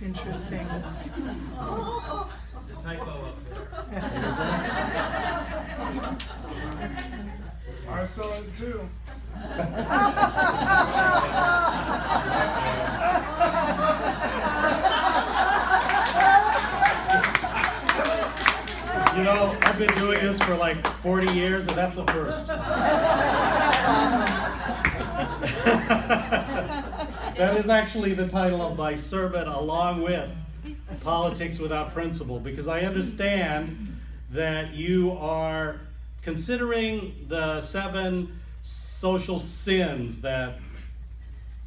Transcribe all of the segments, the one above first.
Interesting. There's a typo up there. I saw it too. You know, I've been doing this for like 40 years, and that's a first. That is actually the title of my sermon, along with Politics Without Principle, because I understand that you are considering the 7 social sins that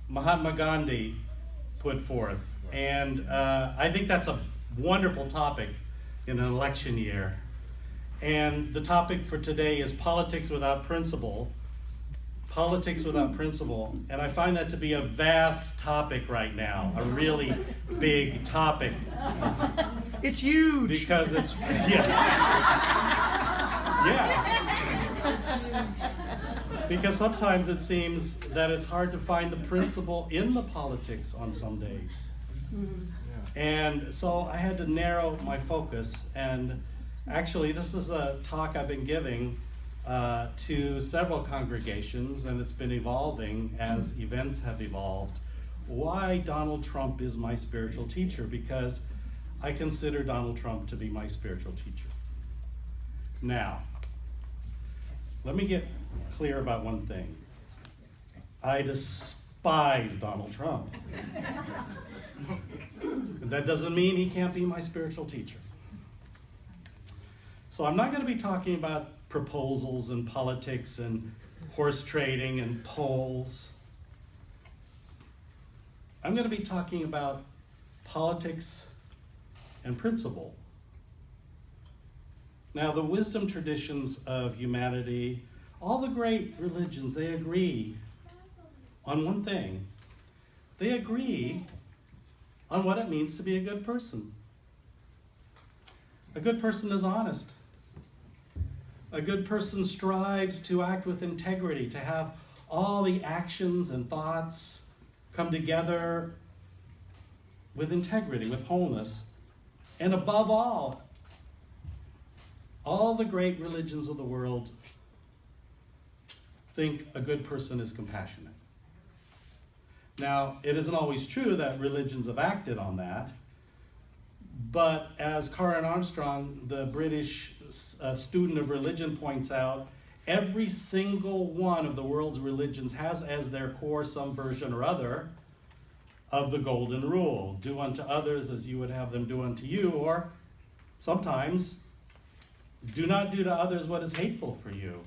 Mahatma Ghandi put forth. And I think that's a wonderful topic in an election year. And the topic for today is politics without principle. Politics without principle. And I find that to be a vast topic right now, a really big topic. It's huge. Because it's, yeah. Because sometimes it seems that it's hard to find the principle in the politics on some days. And so I had to narrow my focus, and actually this is a talk I've been giving to several congregations, and it's been evolving as events have evolved. Why Donald Trump is my spiritual teacher, because I consider Donald Trump to be my spiritual teacher. Now, let me get clear about one thing. I despise Donald Trump. That doesn't mean he can't be my spiritual teacher. So I'm not going to be talking about proposals and politics and horse trading and polls. I'm going to be talking about politics and principle. Now, the wisdom traditions of humanity, all the great religions, they agree on one thing. They agree on what it means to be a good person. A good person is honest. A good person strives to act with integrity, to have all the actions and thoughts come together with integrity, with wholeness. And above all the great religions of the world think a good person is compassionate. Now, it isn't always true that religions have acted on that, but as Karen Armstrong, the British student of religion, points out, every single one of the world's religions has as their core some version or other of the golden rule. Do unto others as you would have them do unto you, or sometimes, do not do to others what is hateful for you.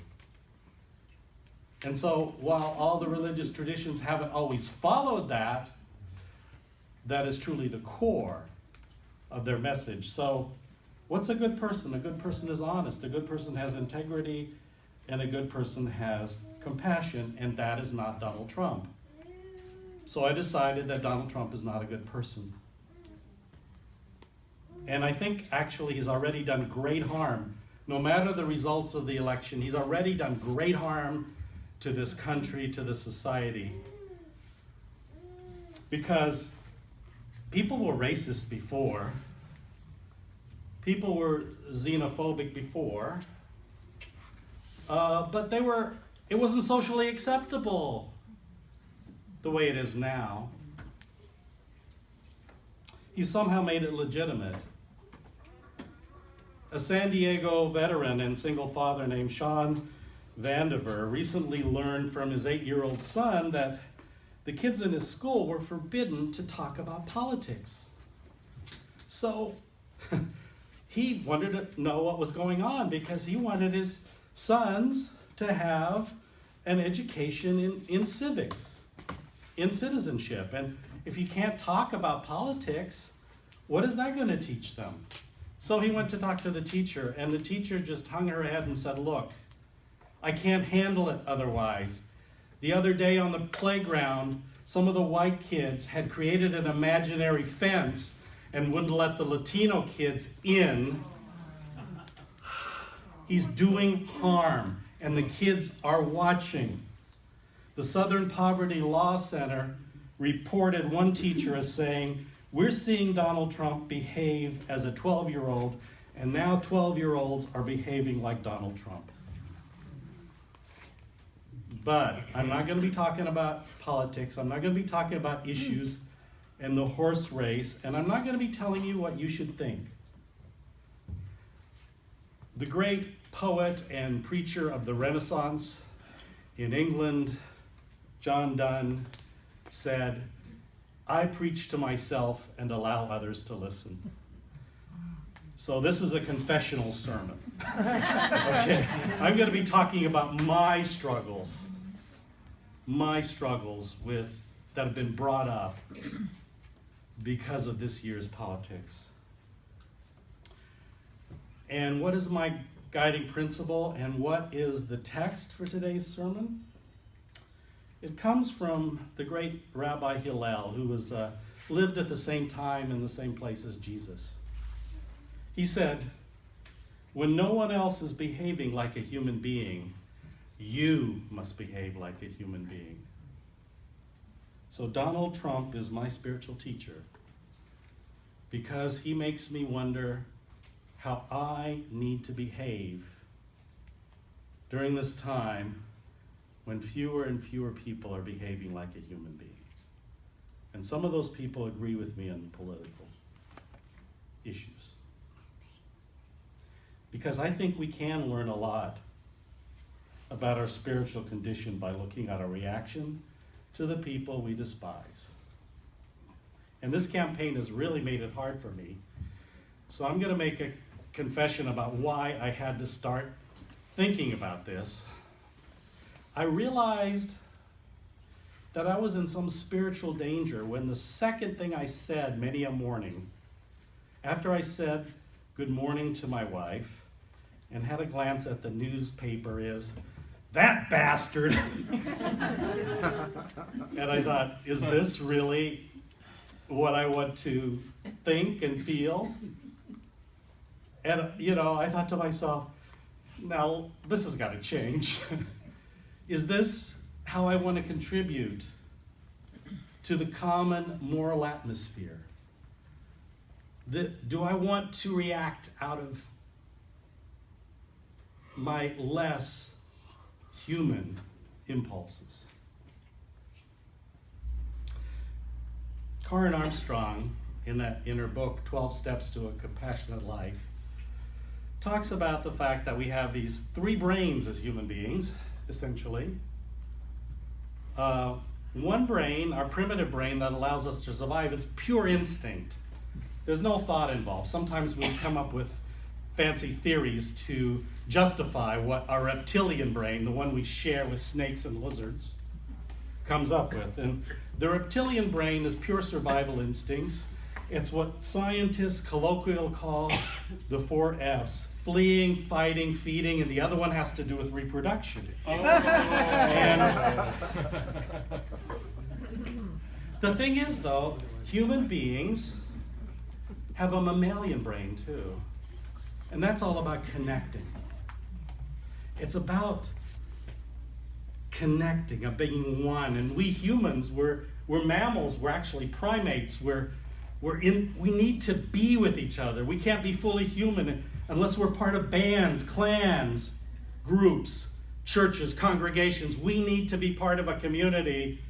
And so, while all the religious traditions haven't always followed that, that is truly the core of their message. So, what's a good person? A good person is honest. A good person has integrity, and a good person has compassion, and that is not Donald Trump. So I decided that Donald Trump is not a good person. And I think actually he's already done great harm. No matter the results of the election, he's already done great harm to this country, to this society. Because people were racist before. People were xenophobic before. But it wasn't socially acceptable the way it is now. He somehow made it legitimate. A San Diego veteran and single father named Sean Vandiver recently learned from his 8-year-old son that the kids in his school were forbidden to talk about politics. So he wanted to know what was going on because he wanted his sons to have an education in civics, in citizenship. And if you can't talk about politics, what is that going to teach them? So he went to talk to the teacher, and the teacher just hung her head and said, "Look, I can't handle it otherwise." The other day on the playground, some of the white kids had created an imaginary fence and wouldn't let the Latino kids in. He's doing harm, and the kids are watching. The Southern Poverty Law Center reported one teacher as saying, We're seeing Donald Trump behave as a 12-year-old, and now 12-year-olds are behaving like Donald Trump. But I'm not going to be talking about politics. I'm not going to be talking about issues and the horse race, and I'm not going to be telling you what you should think. The great poet and preacher of the Renaissance in England, John Donne, said, "I preach to myself and allow others to listen." So this is a confessional sermon. Okay, I'm going to be talking about my struggles with that have been brought up because of this year's politics. And what is my guiding principle, and what is the text for today's sermon? It comes from the great Rabbi Hillel, who was lived at the same time in the same place as Jesus. He said, "When no one else is behaving like a human being, you must behave like a human being." So Donald Trump is my spiritual teacher because he makes me wonder how I need to behave during this time when fewer and fewer people are behaving like a human being. And some of those people agree with me on political issues. Because I think we can learn a lot about our spiritual condition by looking at our reaction to the people we despise. And this campaign has really made it hard for me. So I'm going to make a confession about why I had to start thinking about this. I realized that I was in some spiritual danger when the second thing I said many a morning, after I said good morning to my wife and had a glance at the newspaper, is, "That bastard." And I thought, is this really what I want to think and feel? And, I thought to myself, now, this has got to change. Is this how I want to contribute to the common moral atmosphere? Do I want to react out of my less human impulses? Karen Armstrong, in her book, 12 Steps to a Compassionate Life, talks about the fact that we have these three brains as human beings, essentially. One brain, our primitive brain that allows us to survive, it's pure instinct. There's no thought involved. Sometimes we come up with fancy theories to justify what our reptilian brain, the one we share with snakes and lizards, comes up with. And the reptilian brain is pure survival instincts. It's what scientists colloquially call the 4 F's: fleeing, fighting, feeding, and the other one has to do with reproduction. And the thing is, though, human beings have a mammalian brain too. And that's all about connecting. It's about connecting, of being one. And we humans, we're mammals, we're actually primates. We need to be with each other. We can't be fully human unless we're part of bands, clans, groups, churches, congregations. We need to be part of a community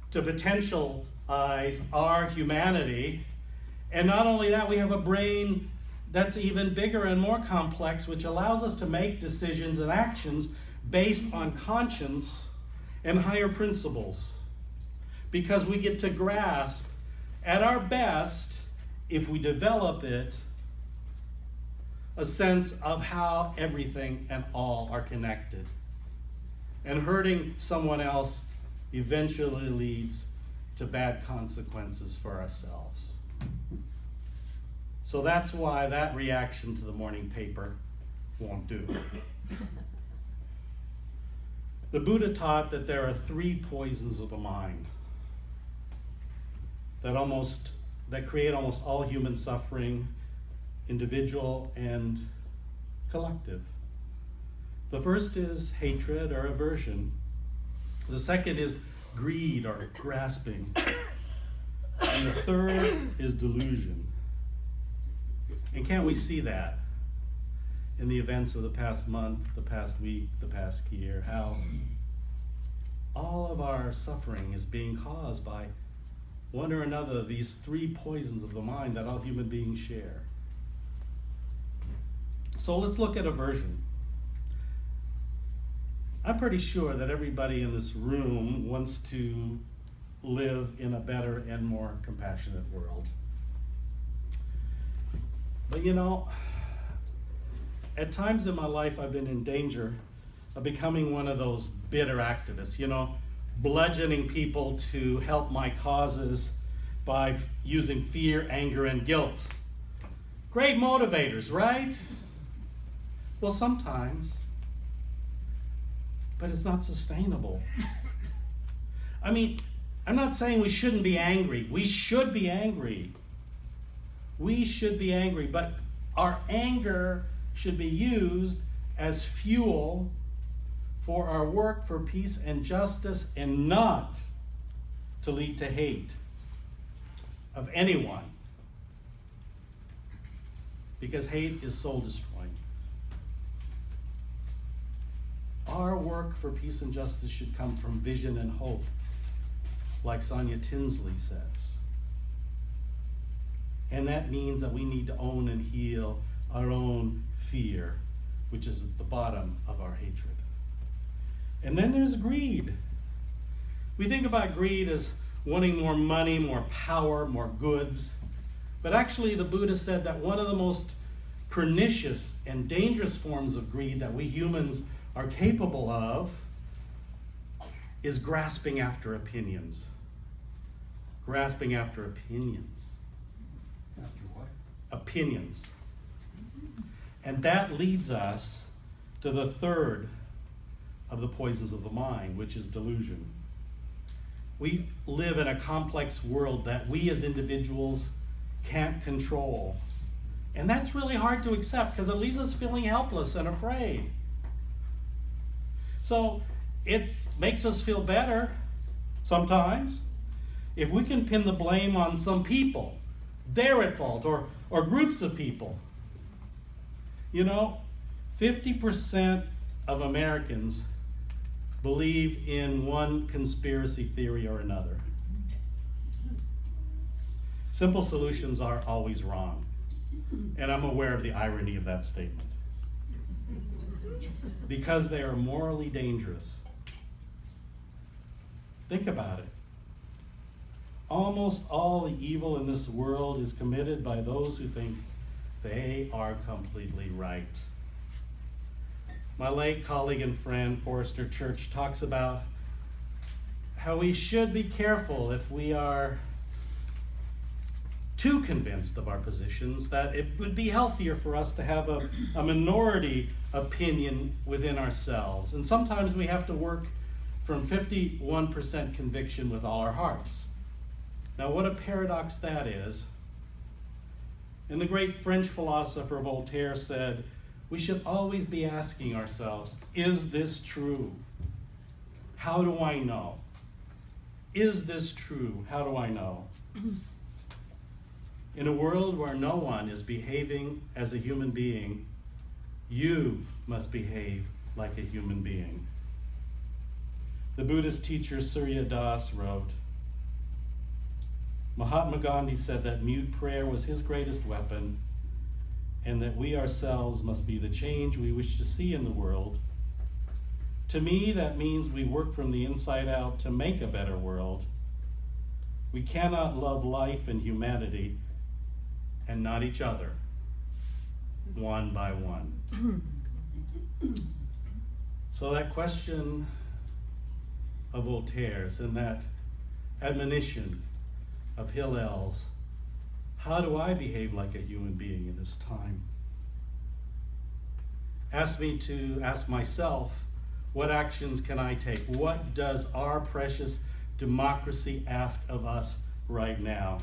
to potentialize our humanity. And not only that, we have a brain that's even bigger and more complex, which allows us to make decisions and actions based on conscience and higher principles. Because we get to grasp, at our best, if we develop it, a sense of how everything and all are connected. And hurting someone else eventually leads to bad consequences for ourselves. So that's why that reaction to the morning paper won't do. The Buddha taught that there are 3 poisons of the mind that create almost all human suffering, individual and collective. The first is hatred or aversion. The second is greed or grasping. And the third is delusion. And can't we see that in the events of the past month, the past week, the past year, how all of our suffering is being caused by one or another of these three poisons of the mind that all human beings share. So let's look at aversion. I'm pretty sure that everybody in this room wants to live in a better and more compassionate world. But you know, at times in my life I've been in danger of becoming one of those bitter activists, you know, bludgeoning people to help my causes by using fear, anger, and guilt. Great motivators, right? Well, sometimes, but it's not sustainable. I mean, I'm not saying we shouldn't be angry. We should be angry. We should be angry, but our anger should be used as fuel for our work for peace and justice, and not to lead to hate of anyone. Because hate is soul destroying. Our work for peace and justice should come from vision and hope, like Sonia Tinsley says. And that means that we need to own and heal our own fear, which is at the bottom of our hatred. And then there's greed. We think about greed as wanting more money, more power, more goods. But actually, the Buddha said that one of the most pernicious and dangerous forms of greed that we humans are capable of is grasping after opinions. Grasping after opinions. After what? Opinions. And that leads us to the third of the poisons of the mind, which is delusion. We live in a complex world that we as individuals can't control. And that's really hard to accept because it leaves us feeling helpless and afraid. So it makes us feel better sometimes if we can pin the blame on some people. They're at fault, or groups of people. You know, 50% of Americans believe in one conspiracy theory or another. Simple solutions are always wrong. And I'm aware of the irony of that statement. Because they are morally dangerous. Think about it. Almost all the evil in this world is committed by those who think they are completely right. My late colleague and friend, Forrester Church, talks about how we should be careful if we are too convinced of our positions, that it would be healthier for us to have a minority opinion within ourselves. And sometimes we have to work from 51% conviction with all our hearts. Now, what a paradox that is. And the great French philosopher Voltaire said, we should always be asking ourselves, is this true? How do I know? Is this true? How do I know? In a world where no one is behaving as a human being, you must behave like a human being. The Buddhist teacher Surya Das wrote, Mahatma Ghandi said that mute prayer was his greatest weapon, and that we ourselves must be the change we wish to see in the world. To me, that means we work from the inside out to make a better world. We cannot love life and humanity and not each other, one by one. So that question of Voltaire's and that admonition of Hillel's, how do I behave like a human being in this time? Ask me to ask myself, what actions can I take? What does our precious democracy ask of us right now?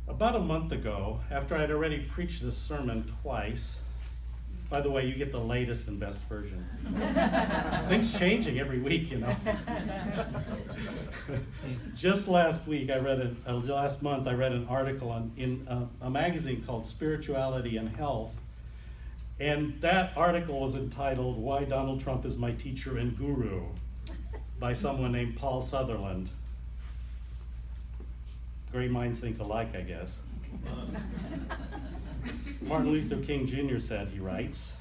About a month ago, after I'd already preached this sermon twice, By the way, you get the latest and best version. Things changing every week, you know. Just last month, I read an article in a magazine called Spirituality and Health. And that article was entitled, "Why Donald Trump is My Teacher and Guru," by someone named Paul Sutherland. Great minds think alike, I guess. Martin Luther King Jr. said, he writes,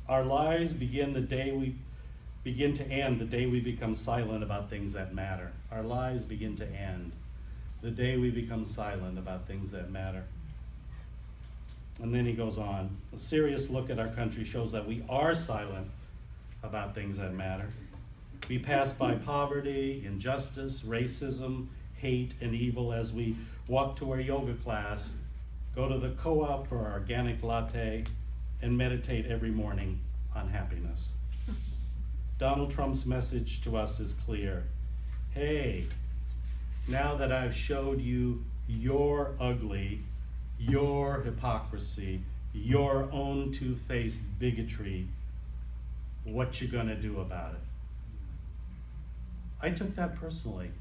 "Our lives begin to end the day we become silent about things that matter." Our lives begin to end the day we become silent about things that matter. And then he goes on, "A serious look at our country shows that we are silent about things that matter. We pass by poverty, injustice, racism, hate, and evil as we walk to our yoga class, go to the co-op for our organic latte, and meditate every morning on happiness." Donald Trump's message to us is clear. Hey, now that I've showed you your ugly, your hypocrisy, your own two-faced bigotry, what you gonna do about it? I took that personally.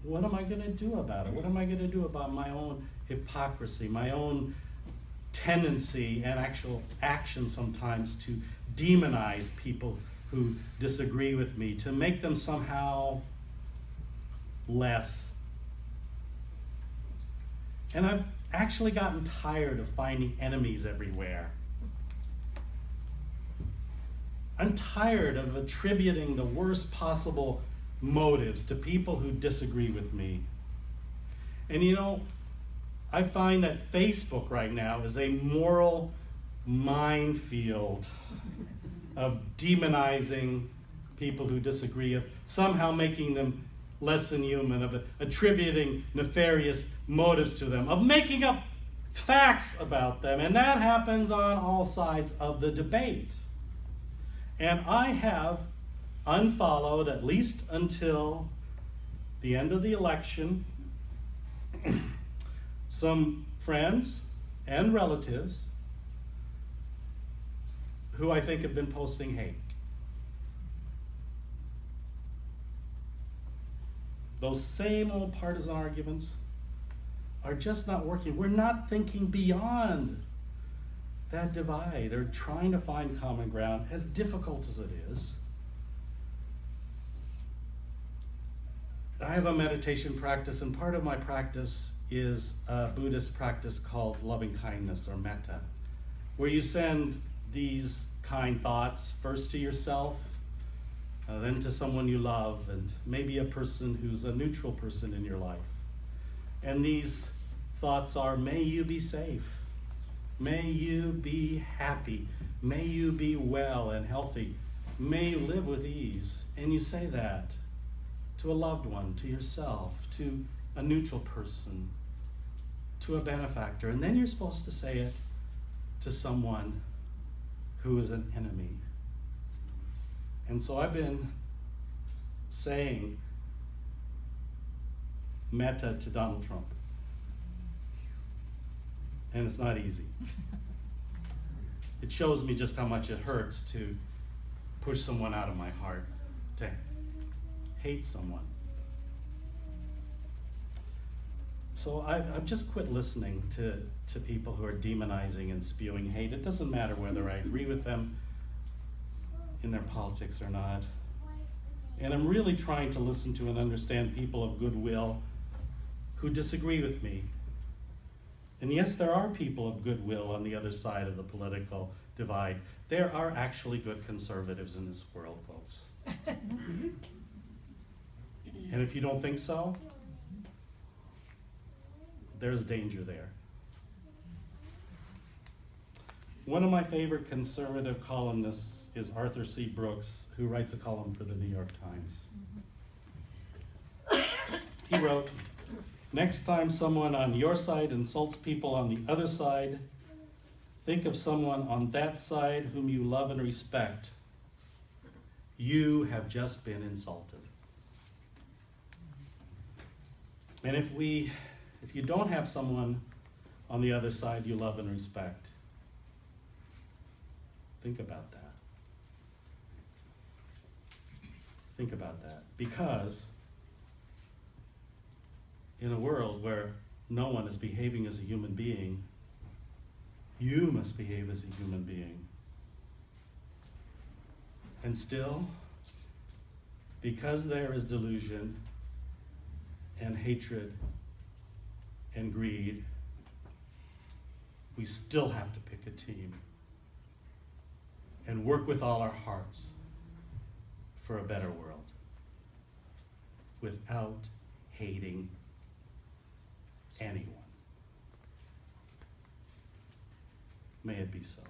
What am I gonna do about it? What am I gonna do about my own hypocrisy, my own tendency and actual action sometimes to demonize people who disagree with me, to make them somehow less? And I've actually gotten tired of finding enemies everywhere. I'm tired of attributing the worst possible motives to people who disagree with me. And you know, I find that Facebook right now is a moral minefield of demonizing people who disagree, of somehow making them less than human, of attributing nefarious motives to them, of making up facts about them. And that happens on all sides of the debate. And I have unfollowed, at least until the end of the election, some friends and relatives who I think have been posting hate. Those same old partisan arguments are just not working. We're not thinking beyond that divide or trying to find common ground, as difficult as it is. I have a meditation practice, and part of my practice is a Buddhist practice called loving kindness, or metta, where you send these kind thoughts first to yourself, then to someone you love, and maybe a person who's a neutral person in your life. And these thoughts are, may you be safe, may you be happy, may you be well and healthy, may you live with ease. And you say that to a loved one, to yourself, to a neutral person, to a benefactor. And then you're supposed to say it to someone who is an enemy. And so I've been saying metta to Donald Trump. And it's not easy. It shows me just how much it hurts to push someone out of my heart, to hate someone. So I've just quit listening to people who are demonizing and spewing hate. It doesn't matter whether I agree with them in their politics or not. And I'm really trying to listen to and understand people of goodwill who disagree with me. And yes, there are people of goodwill on the other side of the political divide. There are actually good conservatives in this world, folks. And if you don't think so, there's danger there. One of my favorite conservative columnists is Arthur C. Brooks, who writes a column for the New York Times. He wrote, "Next time someone on your side insults people on the other side, think of someone on that side whom you love and respect. You have just been insulted." And if you don't have someone on the other side you love and respect, Think about that. Think about that. Because in a world where no one is behaving as a human being, you must behave as a human being. And still, because there is delusion and hatred and greed, we still have to pick a team and work with all our hearts for a better world without hating anyone. May it be so.